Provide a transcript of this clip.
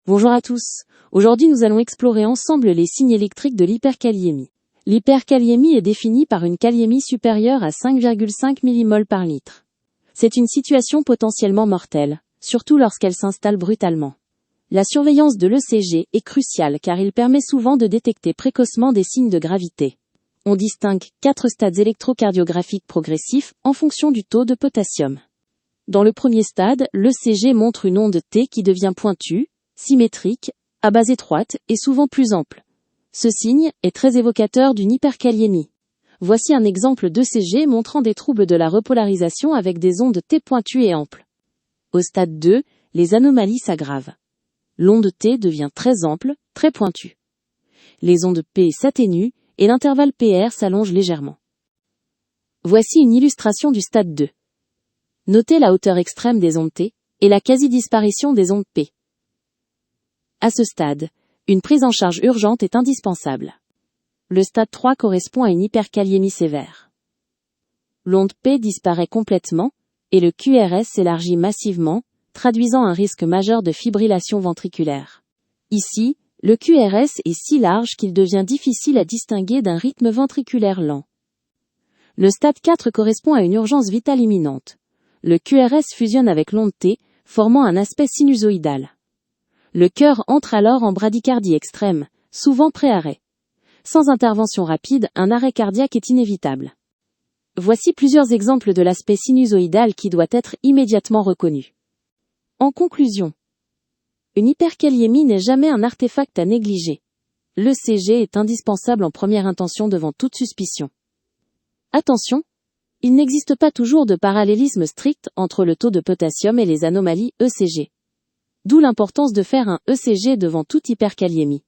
Bonjour à tous. Aujourd'hui nous allons explorer ensemble les signes électriques de l'hyperkaliémie. L'hyperkaliémie est définie par une kaliémie supérieure à 5,5 mmol par litre. C'est une situation potentiellement mortelle, surtout lorsqu'elle s'installe brutalement. La surveillance de l'ECG est cruciale car il permet souvent de détecter précocement des signes de gravité. On distingue 4 stades électrocardiographiques progressifs en fonction du taux de potassium. Dans le premier stade, l'ECG montre une onde T qui devient pointue, symétrique, à base étroite et souvent plus ample. Ce signe est très évocateur d'une hyperkaliémie. Voici un exemple d'ECG montrant des troubles de la repolarisation avec des ondes T pointues et amples. Au stade 2, les anomalies s'aggravent. L'onde T devient très ample, très pointue. Les ondes P s'atténuent et l'intervalle PR s'allonge légèrement. Voici une illustration du stade 2. Notez la hauteur extrême des ondes T et la quasi-disparition des ondes P. À ce stade, une prise en charge urgente est indispensable. Le stade 3 correspond à une hyperkaliémie sévère. L'onde P disparaît complètement, et le QRS s'élargit massivement, traduisant un risque majeur de fibrillation ventriculaire. Ici, le QRS est si large qu'il devient difficile à distinguer d'un rythme ventriculaire lent. Le stade 4 correspond à une urgence vitale imminente. Le QRS fusionne avec l'onde T, formant un aspect sinusoïdal. Le cœur entre alors en bradycardie extrême, souvent pré-arrêt. Sans intervention rapide, un arrêt cardiaque est inévitable. Voici plusieurs exemples de l'aspect sinusoïdal qui doit être immédiatement reconnu. En conclusion, une hyperkaliémie n'est jamais un artefact à négliger. L'ECG est indispensable en première intention devant toute suspicion. Attention, il n'existe pas toujours de parallélisme strict entre le taux de potassium et les anomalies ECG. D'où l'importance de faire un ECG devant toute hyperkaliémie.